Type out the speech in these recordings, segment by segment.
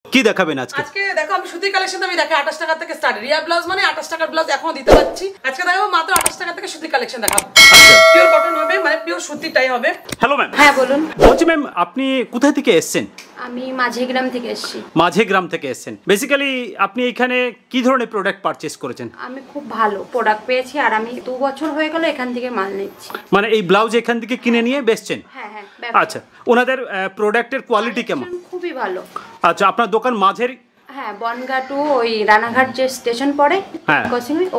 কি দেখাবেন আজকে? আজকে দেখো আমি সুতির কালেকশন আমি দেখাই 28 টাকা থেকে স্টার্ট। রিয়া ব্লাউজ মানে 28 টাকার ব্লাউজ এখনো দিতে পাচ্ছি। আজকে দেখাবো মাত্র 28 টাকা থেকে সুতির কালেকশন দেখাবো। আচ্ছা, পিওর কটন হবে, মানে পিওর সুতিটাই হবে। Hello ma'am. হ্যাঁ বলুন। বলছি ম্যাম, আপনি কোথা থেকে এসেছেন? আমি মাঝেগ্রাম থেকে এসেছি। মাঝেগ্রাম থেকে এসেছেন। বেসিক্যালি আপনি এখানে কি ধরনের প্রোডাক্ট পারচেজ করেছেন? আমি খুব ভালো প্রোডাক্ট পেয়েছি আর আমি 2 বছর হয়ে গেল এখান থেকে মাল নিচ্ছি। মানে এই ব্লাউজ এখান থেকে কিনে নিয়ে বেচছেন? হ্যাঁ হ্যাঁ। আচ্ছা, ওনাদের প্রোডাক্টের কোয়ালিটি কেমন? খুবই ভালো। আচ্ছা, আপনার দোকান মাঝের? হ্যাঁ, বনগা টু ওই রানাঘাট যে স্টেশন পড়ে, হ্যাঁ,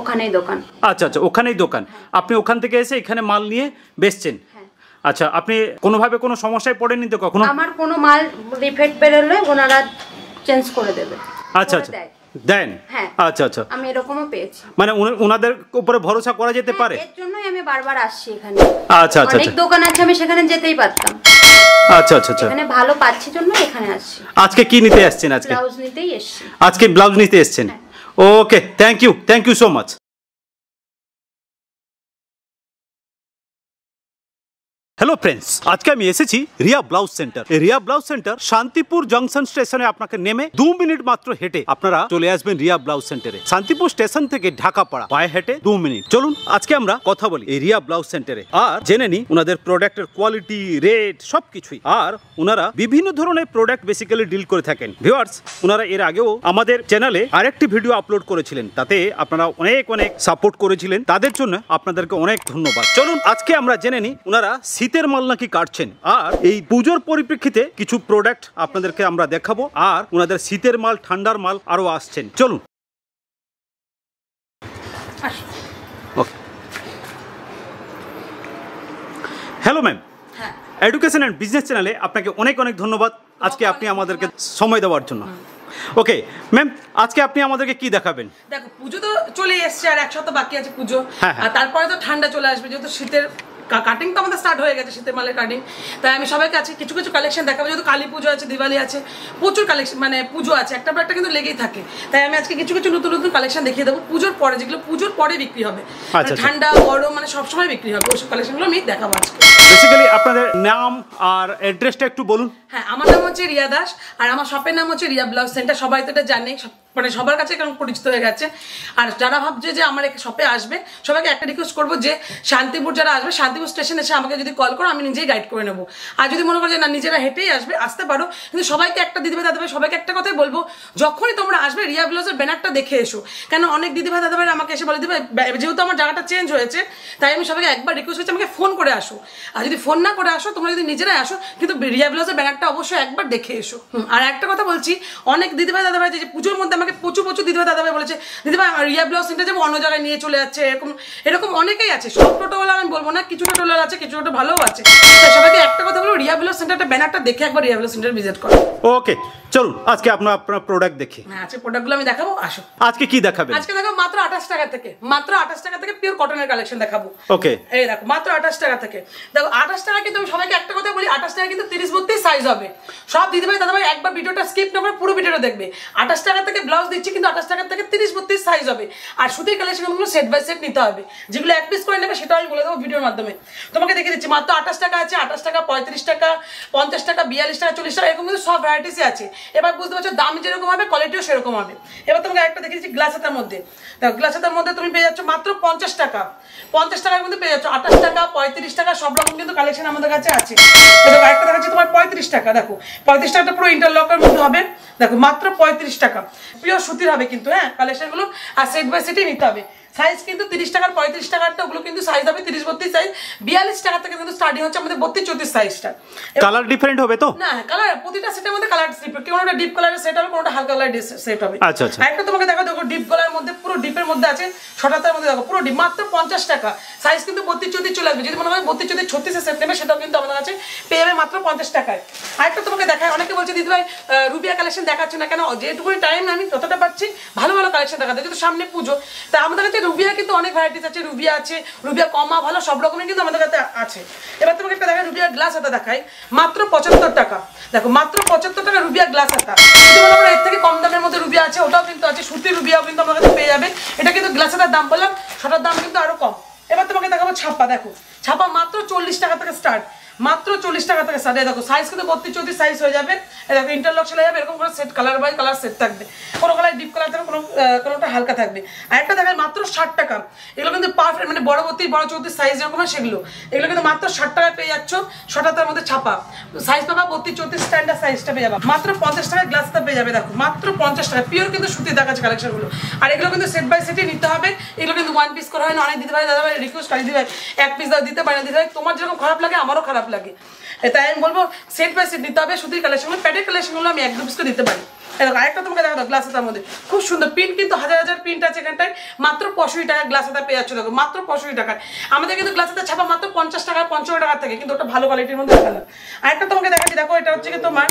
ওখানেই দোকান। আচ্ছা আচ্ছা, ওখানেই দোকান। আপনি ওখান থেকে এসে এখানে মাল নিয়ে বেচছেন? হ্যাঁ। আচ্ছা, আপনি কোনোভাবে কোনো সমস্যায় পড়েননি তো কখনো? আমার কোনো মাল রিফেক্ট বেরোলে ওনারা চেঞ্জ করে দেবে। আচ্ছা আচ্ছা, দেন? হ্যাঁ। আচ্ছা আচ্ছা, আমি এরকমও পেয়েছি। মানে ওনাদের উপরে ভরসা করা যেতে পারে? এর জন্যই আমি বারবার আসছি এখানে। আচ্ছা আচ্ছা, অনেক দোকান আছে, আমি সেখানে যেতেই পারতাম। আচ্ছা আচ্ছা আচ্ছা, এখানে ভালো পাচ্ছি জন্য এখানে আসছি। আজকে কি নিতে আসছেন? আজকে ব্লাউজ নিতেই এসেছি। আজকে ব্লাউজ নিতে এসেছেন? Okay, thank you so much. Hello friends, আজকে আমি এসেছি Riya blouse centre. Riya blouse centre Shantipur junction স্টেশনে আপনাকে নেমে 2 মিনিট মাত্র হেঁটে আপনারা চলে আসবেন রিয়া ব্লাউজ সেন্টারে। শান্তিপুর স্টেশন থেকে ঢাকাপাড়া পায়ে হেঁটে 2 মিনিট। চলুন আজকে আমরা কথা বলি এই রিয়া ব্লাউজ সেন্টারে, আর জেনে নিই ওনাদের প্রোডাক্টের কোয়ালিটি, রেট সবকিছুই। আর ওনারা বিভিন্ন ধরনের প্রোডাক্ট বেসিক্যালি ডিল করে থাকেন। ভিউয়ার্স, ওনারা এর আগেও আমাদের চ্যানেলে আরেকটি ভিডিও আপলোড করেছিলেন, তাতে আপনারা অনেক সাপোর্ট করেছিলেন। তাদের জন্য আপনাদেরকে অনেক ধন্যবাদ। চলুন আজকে আমরা জেনে নিই ওনারা শীতের মাল নাকি কাটছেন, আর এই পুজোর পরিপ্রেক্ষিতে কিছু প্রোডাক্ট আপনাদেরকে আমরা দেখাবো, আর ওনাদের শীতের মাল, ঠান্ডার মাল আরো আসছেন। চলুন। ওকে, হ্যালো ম্যাম। হ্যাঁ, এডুকেশন অ্যান্ড বিজনেস চ্যানেলে আপনাকে অনেক ধন্যবাদ আজকে আপনি আমাদেরকে সময় দেওয়ার জন্য। ওকে ম্যাম, আজকে আপনি আমাদেরকে কি দেখাবেন? দেখো পুজো তো চলে এসছে, আর 1 সপ্তাহ বাকি আছে পুজো। হ্যাঁ, আর তারপরে তো ঠান্ডা চলে আসবে, যেহেতু শীতের কাটিং তো আমাদের স্টার্ট হয়ে গেছে, শীতের মালের কাটিং। তাই আমি সবাইকে আছে কিছু কালেকশন দেখাবো, যেহেতু কালী পুজো আছে, দিওয়ালি আছে, প্রচুর কালেকশন, মানে পুজো আছে, একটা পর একটা কিন্তু লেগেই থাকে। তাই আমি আজকে কিছু নতুন কালেকশন দেখিয়ে দেবো পুজোর পরে, যেগুলো পুজোর পরে বিক্রি হবে। ঠান্ডা গরম মানে সবসময় বিক্রি হবে, ওইসব কালেকশনগুলো আমি দেখাবো আজকে। বেসিক্যালি আপনাদের নাম আর অ্যাড্রেসটা একটু বলুন। হ্যাঁ, আমার নাম হচ্ছে রিয়া দাস, আর আমার শপের নাম হচ্ছে রিয়া ব্লাউজ সেন্টার। সবাই তো এটা জানে, মানে সবার কাছে এখন পরিচিত হয়ে গেছে। আর যারা ভাবছে যে আমার শপে আসবে, সবাইকে একটা রিকোয়েস্ট করবো যে শান্তিপুর যারা আসবে, শান্তিপুর স্টেশন এসে আমাকে যদি কল করো, আমি নিজেই গাইড করে নেবো। আর যদি মনে করো যে না, নিজেরা হেঁটেই আসতে পারো, কিন্তু সবাইকে একটা দিদিভাই দাদাভাই সবাইকে একটা কথাই বলবো, যখনই তোমরা আসবে রিয়া ব্লাউজের ব্যানারটা দেখে এসো। কেন অনেক দিদিভাই দাদাভাই আমাকে এসে বলে দিবে, যেহেতু আমার জায়গাটা চেঞ্জ হয়েছে, তাই আমি সবাইকে একবার রিকোয়েস্ট করছি আমাকে ফোন করে আসো। আর যদি ফোন না করে আসো, তোমরা যদি নিজেরাই আসো, কিন্তু রিয়া ব্লাউজের ব্যানারটা অবশ্যই একবার দেখে এসো। আর একটা কথা বলছি, অনেক দিদিভাই দাদাভাই যে পুজোর মধ্যে আমাকে প্রচুর দিদিভাই দাদাভাই বলেছে, দিদিভাই আমার রিয়া ব্লাউজ সেন্টার যাবো, অন্য জায়গায় নিয়ে চলে যাচ্ছে, এরকম অনেকেই আছে। সব টোটোওয়ালা আমি বলবো না, কিছু টোটোওয়ালা আছে, কিছু টোটো ভালোও আছে। তাই সবাইকে একটা কথা বলবো, রিয়া ব্লাউজ সেন্টারটা ব্যানারটা দেখে একবার রিয়া ব্লাউজ সেন্টার ভিজিট করো। ওকে, চলুন আজকে আপনার প্রোডাক্ট দেখি। হ্যাঁ, আজকে প্রোডাক্টগুলো আমি দেখাবো, আসো। আজকে কি দেখাবেন? আজকে দেখাবো মাত্র 28 টাকা থেকে, মাত্র 28 টাকা থেকে পিওর কটনের কালেকশন দেখাবো। ওকে, এই দেখো মাত্র 28 টাকা থেকে। দেখো 28 টাকা কিন্তু আমি সবাইকে একটা কথা বলি, 28 টাকা কিন্তু 30-32 সাইজ হবে। সব দিদিভাই দাদাভাই একবার ভিডিওটা স্কিপ না করে পুরো ভিডিওটা দেখবে। 28 টাকা থেকে ব্লাউজ দিচ্ছি, কিন্তু 28 টাকা থেকে 30-32 সাইজ হবে। আর সুতির কালেকশনগুলো সেট বাই সেট নিতে হবে, যেগুলো এক পিস করে নেবে সেটা আমি বলে দেবো ভিডিওর মাধ্যমে। তোমাকে দেখিয়ে দিচ্ছি, মাত্র 28 টাকা আছে, 28 টাকা, 35 টাকা, 50 টাকা, 42 টাকা, 40 টাকা, এরকম কিন্তু সব ভ্যারাইটিসই আছে। এবার বুঝতে পারছো দাম যেরকম হবে কোয়ালিটিও সেরকম হবে। এবার তোমাকে একটা দেখিয়ে দিচ্ছি গ্লাস হাতার মধ্যে। দেখো গ্লাস হাতার মধ্যে তুমি পেয়ে যাচ্ছ মাত্র 50 টাকা। 50 টাকার মধ্যে পেয়ে যাচ্ছ 28 টাকা, 35 টাকা, সব রকম কিন্তু কালেকশন আমাদের কাছে আছে। দেখো একটা দেখাচ্ছি তোমার 35 টাকা। দেখো 35 টাকাটা পুরো ইন্টারলকের মধ্যে হবে। দেখো মাত্র 35 টাকা, পিওর সুতির হবে কিন্তু। হ্যাঁ, কালেকশনগুলো আর সেট বাই সেটই নিতে হবে। সাইজ কিন্তু 30 টাকার, 35 টাকারটা ওগুলো কিন্তু সাইজ হবে 30-32 সাইজ। 42 টাকা থেকে কিন্তু স্টার্টিং হচ্ছে আমাদের 32-34 সাইজটা। কালার ডিফারেন্ট হবে তো? না, কালার প্রতিটা সেটের মধ্যে কালার ডিফারেন্ট, কোনটা ডিপ কালারের সেট হবে, কোনটা হালকা কালারের সেট হবে। আচ্ছা আচ্ছা, একটা তোমাকে দেখো, দেখো ডিপ কালারের মধ্যে, পুরো ডিপের মধ্যে আছে, ছটাতার মধ্যে দেখো পুরো ডিপ, মাত্র 50 টাকা। সাইজ কিন্তু 32-34 চলে আসবে। যদি মনে হয় 32-34-36 সেট নেবে, সেটাও কিন্তু আমাদের কাছে পেয়ে যাবে মাত্র 50 টাকায়। আরেকটা তোমাকে দেখায়, অনেকে বলছে দিদিভাই রুবিয়া কালেকশন দেখাচ্ছে না কেন? যেটুকুনি টাইম আমি ততটা পাচ্ছি, ভালো কালেকশন দেখাতে, যেহেতু সামনে পুজো। তা আমাদের কাছে রুবিয়া কিন্তু অনেক ভ্যারাইটিস আছে, রুবিয়া আছে, রুবিয়া কমা ভালো, সব রকমের কিন্তু আমাদের কাছে আছে। এবার তোমাকে একটা দেখায় রুবিয়া গ্লাস হাতা দেখায়, মাত্র 75 টাকা। দেখো মাত্র 75 টাকা রুবিয়া গ্লাস হাতা। যদি মনে করো এর থেকে কম দামের মধ্যে রুবিয়া আছে, ওটাও কিন্তু আছে, সুতির রুবিয়াও কিন্তু আমার কাছে পেয়ে যাবে। এটা কিন্তু গ্লাস হাতার দাম বললাম, সেটার দাম কিন্তু আরো কম। এবার তোমাকে দেখাবো ছাপা। দেখো ছাপা মাত্র 40 টাকা থেকে স্টার্ট, মাত্র 40 টাকা থেকে স্টার্ট। দেখো সাইজ কিন্তু 32 34 সাইজ হয়ে যাবে। দেখো ইন্টারলক চলে যাবে, এরকম করে set colour by colour set থাকবে, কোনো কালার ডিপ কালার থাকবে, কোনোটা হালকা থাকবে। আর একটা দেখায় মাত্র 60 টাকা। এগুলো কিন্তু পারফেক্ট মানে বড় 32 বড় 34 সাইজ যেরকম হয় সেগুলো, এগুলো কিন্তু মাত্র 60 টাকায় পেয়ে যাচ্ছ। 60টার মধ্যে ছাপা সাইজ পাবা 32 34 স্ট্যান্ডার্ড সাইজটা পেয়ে যাবে। মাত্র 50 টাকায় গ্লাসটা পেয়ে যাবে। দেখো মাত্র 50 টাকা, পিওর কিন্তু সুতি দেখাচ্ছে কালেকশনগুলো। আর এগুলো কিন্তু সেট বাই সেটই নিতে হবে, এগুলো কিন্তু ওয়ান পিস করা হয় না। অনেক দিতে পারে দাদা ভাই রিকোয়েস্ট কাটি দিতে এক পিস দাও দিতে পারে না, দিতে হয় তোমার যেরকম খারাপ লাগে আমারও খারাপ লাগে, তাই আমি বলবো সেট বাই সেট নিতে হবে। সুতির কালেকশনগুলো প্যাডের কালেকশনগুলো আমি 1-2 পিস করে দিতে পারি। আরেকটা তোমাকে দেখা দাও গ্লাস হাতার মধ্যে খুব সুন্দর প্রিন্ট, কিন্তু হাজার হাজার প্রিন্ট আছে এখানটায়। মাত্র 65 টাকা গ্লাস হাতা পেয়ে যাচ্ছ। দেখো মাত্র 65 টাকায়। আমাদের কিন্তু গ্লাস হাতা ছাপা মাত্র 50 টাকা 55 টাকা থেকে, কিন্তু ওটা ভালো কোয়ালিটির মধ্যে দেখালাম। আরেকটা তোমাকে দেখাচ্ছি, দেখো এটা হচ্ছে কি তোমার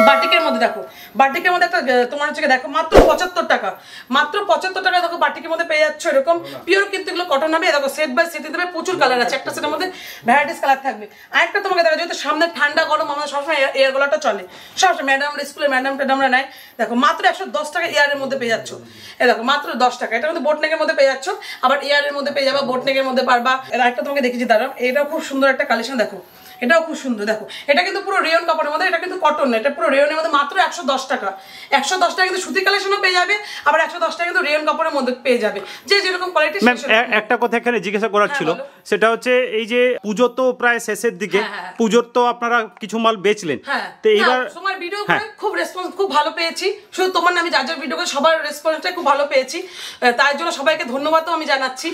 বাটিকের মধ্যে। দেখো বাটিকের মধ্যে একটা তোমার হচ্ছে দেখো মাত্র 75 টাকা, মাত্র 75 টাকা দেখো বাটিকের মধ্যে পেয়ে যাচ্ছ। এরকম পিওর কিন্তু এগুলো কটন হবে। দেখো সেট বাই সেট দেবে, প্রচুর কালার আছে, একটা সেটের মধ্যে ভ্যারাইটিস কালার থাকবে। আরেকটা তোমাকে দেখা যেহেতু সামনে ঠান্ডা গরম আমাদের সবসময় এয়ার গলাটা চলে, সবসময় ম্যাডাম স্কুলে ম্যাডাম ট্যাডামরা নেয়। দেখো মাত্র 110 টাকা এয়ারের মধ্যে পেয়ে যাচ্ছ। দেখো মাত্র 10 টাকা, এটা কিন্তু বোটনেকের মধ্যে পেয়ে যাচ্ছ, আবার এয়ারের মধ্যে পেয়ে যাবা, বোটনেকের মধ্যে পারবা। আরেকটা তোমাকে দেখেছি দাঁড়াও, এটাও খুব সুন্দর একটা কালেকশন। দেখো এটাও খুব সুন্দর। দেখো এটা কিন্তু পুরো রেয়ন কাপড়ের মধ্যে, এটা কিন্তু কটন না, এটা পুরো রেয়নের মধ্যে। মাত্র 110 টাকা। 110 টাকা কিন্তু সুতি কালেকশনও পেয়ে যাবে, আবার 110 টাকা কিন্তু রেয়ন কাপড়ের মধ্যে পেয়ে যাবে, যে যেরকম কোয়ালিটি। একটা কথা এখানে জিজ্ঞাসা করার ছিল, সেটা হচ্ছে এই যে পুজো তো প্রায় শেষের দিকে, পুজোর তো আপনারা কিছু মাল বেচলেন, তো এইবার তোমার ভিডিও করে খুব রেসপন্স খুব ভালো পেয়েছি। শুধু তোমার না, আমি যার যার ভিডিও করে সবার রেসপন্সটাই খুব ভালো পেয়েছি, তাই জন্য সবাইকে ধন্যবাদও আমি জানাচ্ছি।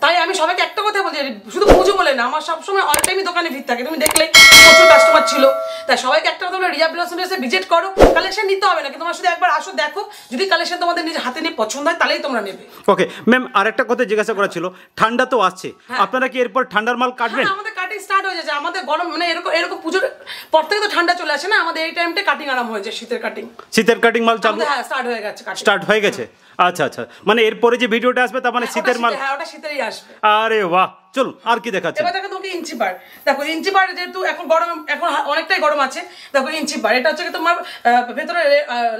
তাই আমি সবাইকে একটা কথা বলছি, শুধু পুজো বলে না, আমার সবসময় অল টাইমই দোকানে ভিড় থাকে, তুমি দেখলে প্রচুর কাস্টমার ছিল। তাই সবাইকে একটা কথা বলে রিয়া ব্লাউজ সেন্টারে এসে ভিজিট করো, কালেকশন নিতে হবে না, কিন্তু তোমরা শুধু একবার আসো, দেখো, যদি কালেকশন তোমাদের নিজে হাতে নিয়ে পছন্দ হয় তাহলেই তোমরা নেবে। ওকে ম্যাম, আরেকটা কথা জিজ্ঞাসা করা ছিল, ঠান্ডা তো আসছে, আপনারা কি এরপর ঠান্ডার মাল কাটবেন? আমাদের কাটিং স্টার্ট হয়ে যাচ্ছে, আমাদের গরম মানে এরকম পুজোর পর থেকে তো ঠান্ডা চলে আসে না, আমাদের এই টাইমটা কাটিং আরাম হয়ে যায়। শীতের কাটিং মাল চালু স্টার্ট হয়ে গেছে। আচ্ছা আচ্ছা, মানে এরপরে যে ভিডিওটা আসবে তার মানে শীতের মাল। হ্যাঁ ওটা শীতেরই আসবে। আরে বাহ, চলুন আর কি দেখাচ্ছেন? এবার দেখো তোমাকে ইঞ্চি বার। দেখো ইঞ্চি বার যেহেতু এখন গরম, এখন অনেকটাই গরম আছে। দেখো ইঞ্চি বার, এটা হচ্ছে তোমার ভেতরে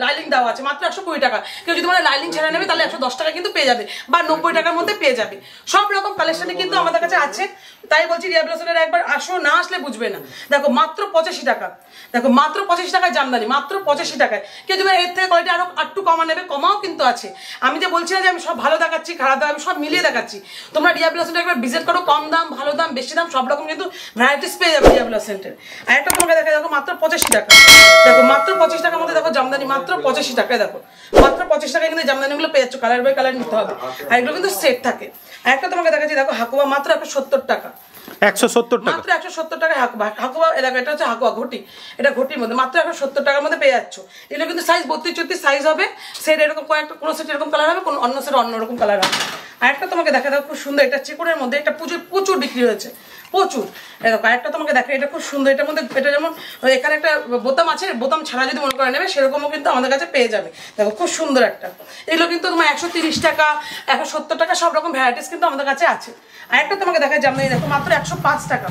লাইলিং দেওয়া আছে, মাত্র 120 টাকা। কেউ যদি তোমার লাইলিং ছেড়ে নেবে তাহলে 110 টাকা কিন্তু পেয়ে যাবে, বা 90 টাকার মধ্যে পেয়ে যাবে। সব রকম কালেকশনই কিন্তু আমাদের কাছে আছে, তাই বলছি রিয়া ব্লাউজ সেন্টারে একবার আসো, না আসলে বুঝবে না। দেখো মাত্র 85 টাকা। দেখো মাত্র 85 টাকায় জামদানি, মাত্র 85 টাকায়। কেউ যদি এর থেকে কোয়ালিটি আরো একটু কমা নেবে, কমাও কিন্তু আছে। আমি যে বলছি না যে আমি সব ভালো দেখাচ্ছি খারাপ দেখাচ্ছি, আমি সব মিলিয়ে দেখাচ্ছি। তোমরা রিয়া ব্লাউজ সেন্টারে একবার ভিজিট করো, কম দাম ভালো দাম বেশি দাম সব রকম কিন্তু ভ্যারাইটিস পেয়ে যাবে রিয়া ব্লাউজ সেন্টারে। আর একটা তোমাকে দেখা, দেখো মাত্র 85 টাকা। দেখো মাত্র 25 টাকার মধ্যে দেখো জামদানি, মাত্র 85 টাকায়। দেখো মাত্র 25 টাকায় কিন্তু জামদানিগুলো পেয়ে যাচ্ছ, কালার বাই কালার নিতে হবে, আর এগুলো কিন্তু সেট থাকে। আর একটা তোমাকে দেখাচ্ছি, দেখো হাকুয়া মাত্র 170 টাকা। 170 টাকা, মাত্র 170 টাকায় হাকুয়া। এটা হচ্ছে হাকুয়া ঘটি, এটা ঘটির মধ্যে মাত্র 170 টাকার মধ্যে পেয়ে যাচ্ছ। এগুলো কিন্তু সাইজ 32 34 সাইজ হবে। সেট এরকম কয়েকটা, কোনো সেট এরকম কালার হবে, কোনো অন্য সেট অন্যরকম কালার হবে। আর একটা তোমাকে দেখা দাও খুব সুন্দর, এটা চিকনের মধ্যে, এটা প্রচুর বিক্রি হয়েছে, প্রচুর। দেখো একটা তোমাকে দেখা, এটা খুব সুন্দর। এটার মধ্যে এটা যেমন এখানে একটা বোতাম আছে, বোতাম ছাড়া যদি মনে করে নেবে সেরকমও কিন্তু আমাদের কাছে পেয়ে যাবে। দেখো খুব সুন্দর একটা। এগুলো কিন্তু তোমার 130 টাকা 170 টাকা সব রকম ভ্যারাইটিস কিন্তু আমাদের কাছে আছে। আর একটা তোমাকে দেখা জামদানি, দেখো মাত্র 105 টাকা।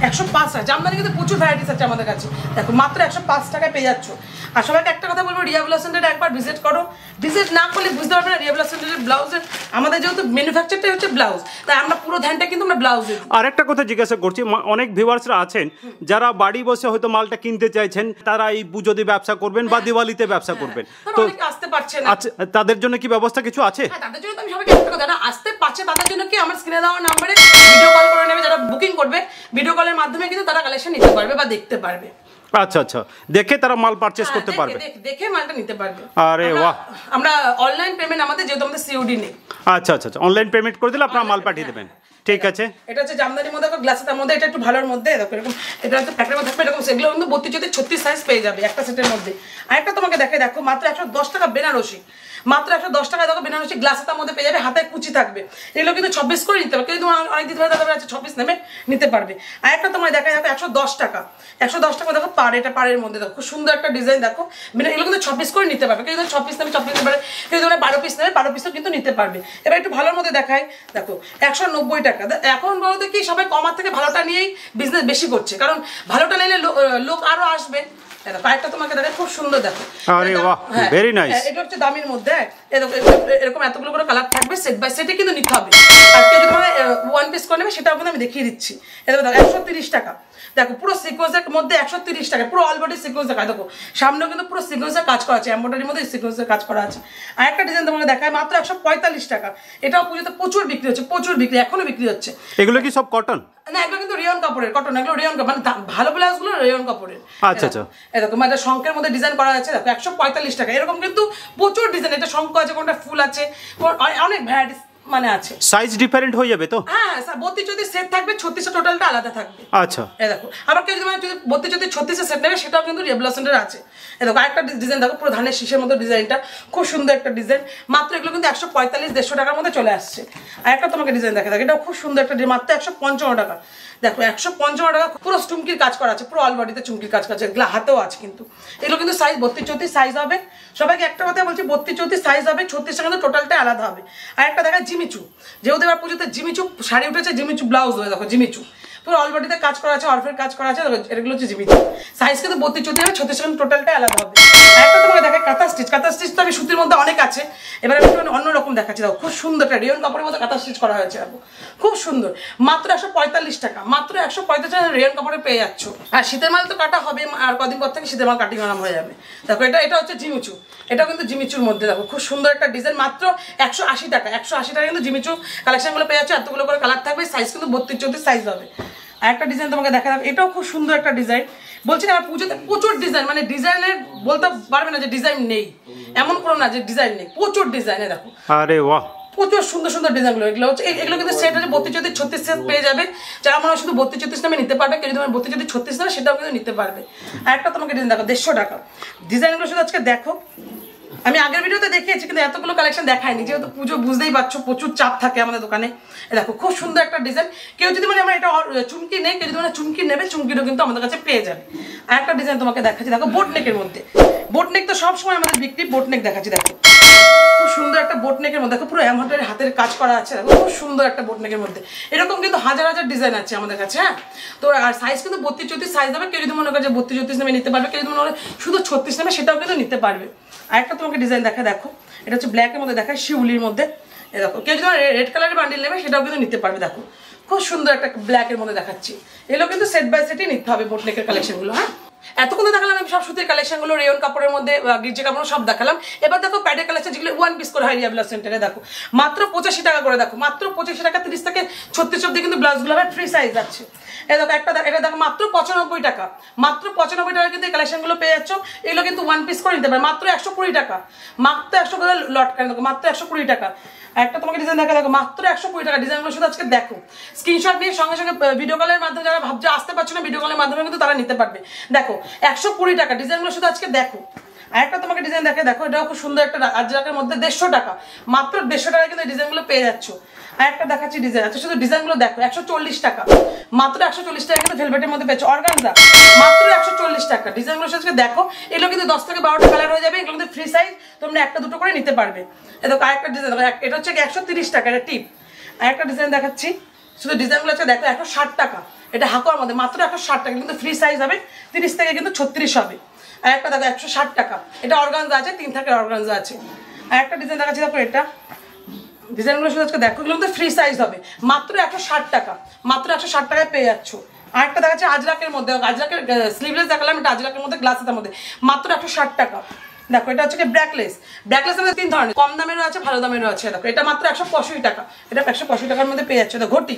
105 টাকা জামদানি কিন্তু প্রচুর ভ্যারাইটিস আছে আমাদের কাছে। দেখো মাত্র 105 টাকায় পেয়ে যাচ্ছ। আর সবাইকে একটা কথা বলবো, রিয়া ব্লাউজ সেন্টারে একবার ভিজিট করো। ভিজিট না করলে বুঝতে পারবে না রিয়া ব্লাউজ সেন্টারের ব্লাউজের, আমাদের যেহেতু ম্যানুফ্যাকচারটাই হচ্ছে ব্লাউজ, তাই আমরা পুরো ধ্যানটা কিন্তু আমরা ব্লাউজে। আর একটা কথা জিজ্ঞাসা করছি, অনেক ভিউয়ার্সরা আছেন যারা বাড়ি বসে হয়তো মালটা কিনতে চাইছেন, তারা এই পুজোতে ব্যবসা করবেন বা দিওয়ালিতে ব্যবসা করবেন, তো আসতে পারছে না, তাদের জন্য কি ব্যবস্থা কিছু আছে? হ্যাঁ তাদের জন্য আমি সবাইকে একটা কথা, যারা আসতে পারছে তাদের জন্য কি আমার স্ক্রিনে দেওয়া নম্বরে ভিডিও কল করে নেবে, যারা বুকিং করবে ভিডিও কলের মাধ্যমে কিন্তু তারা কালেকশন নিতে পারবে বা দেখতে পারবে। আচ্ছা আচ্ছা, দেখে তারা মাল পারচেজ করতে পারবে, দেখে মালটা নিতে পারবে। আরে বাহ। আমরা অনলাইন পেমেন্ট, আমাদের যেহেতু আমাদের সিওডি নেই। আচ্ছা আচ্ছা, অনলাইন পেমেন্ট করে দিলে আপনারা মাল পাঠিয়ে দেবেন, ঠিক আছে। এটা হচ্ছে জামদানির মধ্যে, গ্লাসের মধ্যে, এটা একটু ভালোর মধ্যে। দেখো এরকম, এটা হচ্ছে প্যাকেটের মধ্যে থাকবে এরকম, সেগুলো কিন্তু 32 36 সাইজ পেয়ে যাবে একটা সেটের মধ্যে। আর একটা তোমাকে দেখে, দেখো মাত্র 110 টাকা বেনারসি, মাত্র 110 টাকা। দেখো বেনারসি গ্লাসের মধ্যে পেয়ে যাবে, হাতে কুচি থাকবে। এগুলো কিন্তু 26 করে নিতে পারবে, কিন্তু অনেক দিতে পারে, তাদের আছে 26 নেবে নিতে পারবে। আর একটা তোমার দেখা যাবে 110 টাকা। 110 টাকা দেখো পাড়, এটা পাড়ের মধ্যে দেখো খুব সুন্দর একটা ডিজাইন। দেখো এগুলো কিন্তু 26 করে নিতে পারবে, কেউ 26 নেবে 26 নিতে পারে, কেউ 12 পিস নেবে 12 পিসও কিন্তু নিতে পারবে। এবার একটু ভালোর মধ্যে দেখায়, দেখো 190 টাকা। এখন বলতে কি সবাই কমার থেকে ভালোটা নিয়েই বিজনেস বেশি করছে, কারণ ভালোটা নিলে লোক আরো আসবে, দেখো আরেকটা তোমাকে দেখো খুব সুন্দর দেখো। আরে বাহ, ভেরি নাইস। এটা হচ্ছে দামির মধ্যে, এরকম এতগুলো করে কালার থাকবে, সেট বাই সেটে কিন্তু নিতে হবে। আর কেউ যদি তোমার ওয়ান পিস করে নেবে সেটাও কিন্তু আমি দেখিয়ে দিচ্ছি। এটা দেখো 130 টাকা। দেখো পুরো সিকোয়েন্সের মধ্যে 130 টাকা, পুরো অল বডি সিকোয়েন্স দেখা। দেখো সামনেও কিন্তু পুরো সিকোয়েন্সের কাজ করা আছে, এমব্রয়ডারির মধ্যে সিকোয়েন্সের কাজ করা আছে। আর একটা ডিজাইন তোমাকে দেখায় মাত্র 145 টাকা। এটাও পুজোতে প্রচুর বিক্রি হচ্ছে, প্রচুর বিক্রি, এখনো বিক্রি হচ্ছে। এগুলো কি সব কটন? না, এগুলো কিন্তু রেয়ন কাপড়ের, কটন, এগুলো রেয়ন কাপড়, মানে ভালো ব্লাউজগুলো রেয়ন কাপড়ের। আচ্ছা আচ্ছা, এরকম মানে শঙ্কের মধ্যে ডিজাইন করা আছে। দেখো 145 টাকা। এরকম কিন্তু প্রচুর ডিজাইন, এটা শঙ্খ আছে, কোনটা ফুল আছে, অনেক ভ্যারাইটিস মানে আছে। সাইজ ডিফারেন্ট হয়ে যাবে তো? হ্যাঁ, 32 যদি সেট থাকবে, 36 টোটালটা আলাদা থাকবে। আচ্ছা, এই দেখো আবার কেউ যদি 32 যদি 36 সেট নেবে সেটাও কিন্তু রিয়া ব্লাউজ সেন্টারে আছে। এই দেখো আরেকটা ডিজাইন দেখো, পুরো ধানের শীষের মতো ডিজাইনটা, খুব সুন্দর একটা ডিজাইন। মাত্র এগুলো কিন্তু 145-150 টাকার মধ্যে চলে আসছে। আর একটা তোমাকে ডিজাইন দেখো, এটা খুব সুন্দর একটা ডিজাইন, মাত্র 155 টাকা। দেখো 155 টাকা, পুরো চুমকির কাজ করা আছে, পুরো অল বডিতে চুমকির কাজ করা আছে, এগুলো হাতেও আছে কিন্তু। এগুলো কিন্তু সাইজ 32-34 সাইজ হবে। সবাইকে একটা কথা বলছি, 32-34 সাইজ হবে, 36 টাকা কিন্তু টোটালটা আলাদা হবে। আর একটা দেখা জিমিচু, যেহেতু এবার পুজোতে জিমিচু শাড়ি উঠেছে, জিমিচু ব্লাউজ হয়ে দেখো, জিমিচু পুরো অল বডিতে কাজ করা আছে, অর্ফের কাজ করা আছে। এগুলো হচ্ছে জিমিচু, সাইজ কিন্তু 32-34 হবে, 36 টাকা টোটালটা আলাদা হবে। একটা তোমাকে দেখায় কাঁথা স্টিচ। কাঁথা স্টিচ তো আমি সুতির মধ্যে অনেক আছে, এবার আমি একটু অন্যরকম দেখাচ্ছি। দেখো খুব সুন্দর একটা রেয়ন কাপড়ের মধ্যে কাঁথা স্টিচ করা হয়েছে, দেখো খুব সুন্দর। মাত্র 145 টাকা, মাত্র 145 টাকা রেয়ন কাপড়ে পেয়ে যাচ্ছ। আর শীতের মাল তো কাটা হবে, আর কদিন পর থেকে শীতের মাল কাটিং আরাম হয়ে যাবে। দেখো এটা হচ্ছে জিমিচু, এটা কিন্তু জিমিচুর মধ্যে দেখো খুব সুন্দর একটা ডিজাইন, মাত্র 180 টাকা। 180 টাকা কিন্তু জিমিচু কালেকশনগুলো পেয়ে যাচ্ছ। এতগুলো করে কালার থাকবে, সাইজ কিন্তু 32-34 সাইজ হবে। আর একটা ডিজাইন তোমাকে দেখা যাবে, এটাও খুব সুন্দর একটা ডিজাইন। বলছি না আমার পুজোতে প্রচুর ডিজাইন, মানে ডিজাইনের বলতে পারবে না যে ডিজাইন নেই, এমন কোনো না যে ডিজাইন নেই, প্রচুর ডিজাইনে দেখো। আরে বাহ, প্রচুর সুন্দর সুন্দর ডিজাইনগুলো। এগুলো হচ্ছে, এগুলো কিন্তু সেট হচ্ছে 32-36 সেট পেয়ে যাবে। যারা মনে হয় শুধু 32-34 নামে নিতে পারবে, কেউ যদি 32-36 নামে সেটাও কিন্তু নিতে পারবে। আর একটা তোমাকে ডিজাইন দেখো 150 টাকা। ডিজাইনগুলো শুধু আজকে দেখো, আমি আগের ভিডিওতে দেখিয়েছি কিন্তু এতগুলো কালেকশন দেখায়নি, যেহেতু পুজো বুঝতেই পারছো প্রচুর চাপ থাকে আমাদের দোকানে। দেখো খুব সুন্দর একটা ডিজাইন। কেউ যদি মানে আমার এটা চুমকি নেই, কেউ যদি মানে চুমকি নেবে, চুমকিটাও কিন্তু আমাদের কাছে পেয়ে যাবে। আর একটা ডিজাইন তোমাকে দেখাচ্ছি, দেখো বোটনেকের মধ্যে। বোটনেক তো সবসময় আমাদের বিক্রি, বোটনেক দেখাচ্ছি। দেখো খুব সুন্দর একটা বোটনেকের মধ্যে, দেখো পুরো এমব্রয়ডারি হাতের কাজ করা আছে। দেখো খুব সুন্দর একটা বোটনেকের মধ্যে, এরকম কিন্তু হাজার হাজার ডিজাইন আছে আমাদের কাছে। হ্যাঁ, তো আর সাইজ কিন্তু 32-34 সাইজ হবে। কেউ যদি মনে করে যে 32-34 নামে নিতে পারবে, কেউ যদি মনে করে শুধু 36 নামে সেটাও কিন্তু নিতে পারবে। আর একটা তোমাকে ডিজাইন দেখো, এটা হচ্ছে ব্ল্যাকের মধ্যে দেখায়, শিউলির মধ্যে। এই দেখো কেউ যদি রেড কালারের বান্ডিল নেবে সেটাও কিন্তু নিতে পারবে। দেখো খুব সুন্দর একটা ব্ল্যাকের মধ্যে দেখাচ্ছি। এগুলো কিন্তু সেট বাই সেটই নিতে হবে বোটনেকের কালেকশনগুলো। হ্যাঁ, এতক্ষণ দেখালাম আমি সব সুতির কালেকশনগুলো, রেয়ন কাপড়ের মধ্যে গির্জে কাপড় সব দেখালাম। এবার দেখো প্যাডের কালেকশন, যেগুলো ওয়ান পিস করে হয় রিয়া ব্লাউজ সেন্টারে। দেখো মাত্র 85 টাকা করে। দেখো মাত্র 85 টাকা, 30 থেকে 36 অব্দি কিন্তু ব্লাউজগুলো হবে, ফ্রি সাইজ আছে। এই দেখো একটা, এটা দেখো মাত্র 95 টাকা। মাত্র 95 টাকা কিন্তু এই কালেকশনগুলো পেয়ে যাচ্ছ। এগুলো কিন্তু ওয়ান পিস করে নিতে পারে, মাত্র 120 টাকা। মাত্র 100 করে লট কেন, দেখো মাত্র 120 টাকা। একটা তোমাকে ডিজাইন দেখো মাত্র 120 টাকা। ডিজাইনগুলো শুধু আজকে দেখো, স্ক্রিনশট নিয়ে সঙ্গে সঙ্গে ভিডিও কলের মাধ্যমে, যারা ভাবছে আসতে পারছো না ভিডিও কলের মাধ্যমে কিন্তু তারা নিতে পারবে। দেখো 120 টাকা, ডিজাইনগুলো শুধু আজকে দেখো। আর একটা তোমাকে ডিজাইন দেখো, এটাও খুব সুন্দর একটা আজরাকের মধ্যে 150 টাকা। মাত্র 150 টাকা কিন্তু ডিজাইনগুলো পেয়ে যাচ্ছ। আর একটা দেখাচ্ছি ডিজাইন আছে, শুধু ডিজাইনগুলো দেখো 140 টাকা। মাত্র 140 টাকা কিন্তু ভেলভেটের মধ্যে পেয়েছো, অর্গানজা মাত্র 140 টাকা। ডিজাইনগুলো আজকে দেখো, এগুলো কিন্তু 10 থেকে 12টা কালার হয়ে যাবে। এগুলো কিন্তু ফ্রি সাইজ, তোমরা একটা দুটো করে নিতে পারবে। দেখো আরেকটা ডিজাইন, এটা হচ্ছে 130 টাকা, এটা টিপ। আর একটা ডিজাইন দেখাচ্ছি, শুধু ডিজাইনগুলো আছে দেখো 160 টাকা। এটা হাকুয়ার মধ্যে মাত্র 160 টাকা, কিন্তু ফ্রি সাইজ হবে, 30 থেকে কিন্তু 36 হবে। আর একটা দেখো 160 টাকা, এটা অর্গানজা আছে, 3 থাকের অর্গানজা আছে। আর একটা ডিজাইন দেখাচ্ছি, দেখো এটা ডিজাইনগুলো শুধু আজকে দেখো, এগুলো কিন্তু ফ্রি সাইজ হবে, মাত্র 160 টাকা। মাত্র 160 টাকায় পেয়ে যাচ্ছ। আর একটা দেখাচ্ছে আজরাকের মধ্যে, আজরাকের স্লিভলেস দেখালাম, এটা আজরাকের মধ্যে গ্লাস হাতার মধ্যে, মাত্র 160 টাকা। দেখো এটা হচ্ছে ব্র্যাকলেস। ব্র্যাকলেস আমাদের 3 ধরনের, কম দামেরও আছে, ভালো দামেরও আছে। দেখো এটা মাত্র 185 টাকা, এটা 185 টাকার মধ্যে পেয়ে যাচ্ছে। দেখো ঘটি,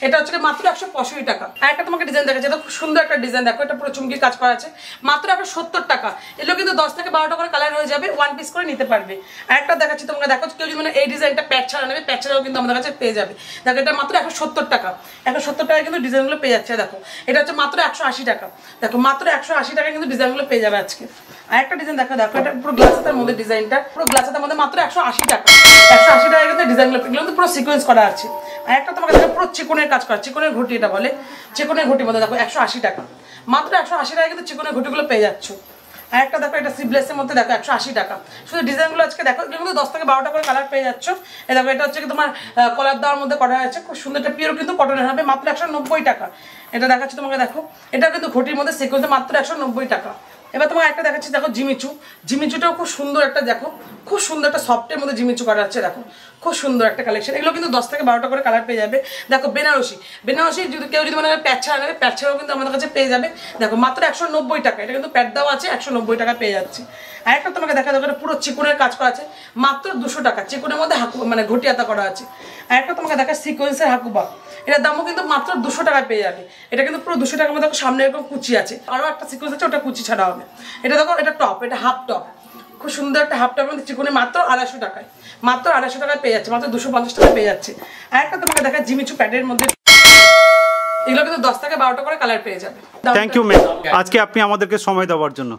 এটা হচ্ছে মাত্র 185 টাকা। আর একটা তোমাকে ডিজাইন দেখাচ্ছে, এটা খুব সুন্দর একটা ডিজাইন। দেখো এটা পুরো চুমকির কাজ করা আছে, মাত্র 170 টাকা। এগুলো কিন্তু 10 থেকে 12টা করে কালার হয়ে যাবে, ওয়ান পিস করে নিতে পারবে। আর একটা দেখাচ্ছি তোমাকে, দেখো কেউ যদি মানে এই ডিজাইনটা প্যাচ ছাড়া নেবে, প্যাচ ছাড়াও কিন্তু আমাদের কাছে পেয়ে যাবে। দেখো এটা মাত্র 170 টাকা। 170 টাকায় কিন্তু ডিজাইনগুলো পেয়ে যাচ্ছে। দেখো এটা হচ্ছে মাত্র 180 টাকা। দেখো মাত্র 180 টাকায় কিন্তু ডিজাইনগুলো পেয়ে যাবে আজকে। আর একটা ডিজাইন দেখো, এটা পুরো গ্লাস হাতার মধ্যে ডিজাইনটা, পুরো গ্লাস হাতার মধ্যে মাত্র 180 টাকা। 180 টাকায় কিন্তু ডিজাইনগুলো, এগুলো কিন্তু পুরো সিকোয়েন্স করা আছে। আর একটা তোমাকে দেখো পুরো চিকনের কাজ করা, চিকনের ঘটি এটা বলে, চিকনের ঘটির মধ্যে দেখো 180 টাকা। মাত্র 180 টাকায় কিন্তু চিকনের ঘটিগুলো পেয়ে যাচ্ছ। আর একটা দেখো এটা সিবলেসের মধ্যে দেখো 180 টাকা। শুধু ডিজাইনগুলো আজকে দেখো, এগুলো কিন্তু 10 থেকে 12টা করে কালার পেয়ে যাচ্ছ। এই দেখো এটা হচ্ছে কি তোমার কলার দেওয়ার মধ্যে করা আছে, খুব সুন্দর, একটা পিওর কিন্তু কটনের হবে, মাত্র 190 টাকা। এটা দেখাচ্ছি তোমাকে, দেখো এটা কিন্তু ঘটির মধ্যে সিকোয়েন্সে, মাত্র 190 টাকা। এবার তোমার একটা দেখাচ্ছি, দেখো জিমিচু। জিমিচুটাও খুব সুন্দর একটা, দেখো খুব সুন্দর একটা সফটের মধ্যে জিমিচু করা আছে, দেখো খুব সুন্দর একটা কালেকশন। এগুলো কিন্তু 10 থেকে 12টা করে কালার পেয়ে যাবে। দেখো বেনারসি, বেনারসি যদি কেউ যদি মানে প্যাচা নেবে, প্যাচাও কিন্তু আমাদের কাছে পেয়ে যাবে। দেখো মাত্র 190 টাকা, এটা কিন্তু প্যাড দেওয়া আছে, 190 টাকা পেয়ে যাচ্ছে। আর একটা তোমাকে দেখা যাবে পুরো চিকুনের কাজ করা আছে, মাত্র 200 টাকা। চিকুনের মধ্যে হাকু মানে ঘটিয়াতা করা আছে। আর একটা তোমাকে দেখা সিকোয়েন্সের হাকুবা, এটার দামও কিন্তু মাত্র 200 টাকায় পেয়ে যাবে। এটা কিন্তু পুরো 200 টাকার মধ্যে সামনে এরকম কুচি আছে, আরও একটা সিকোয়েন্স আছে, ওটা কুচি ছাড়া হবে। এটা দেখো, এটা টপ, এটা হাফ টপ, খুব সুন্দর একটা হাফ টপের মধ্যে চিকুনে মাত্র 250 টাকায়, মাত্র 250 টাকায় পেয়ে যাচ্ছে, মাত্র 250 টাকায় পেয়ে যাচ্ছে। আর একটা তোমাকে দেখা জিমিচু প্যাডের মধ্যে, এগুলো কিন্তু 10 থেকে 12টা করে কালার পেয়ে যাবে। থ্যাংক ইউ ম্যাম, আজকে আপনি আমাদেরকে সময় দেওয়ার জন্য।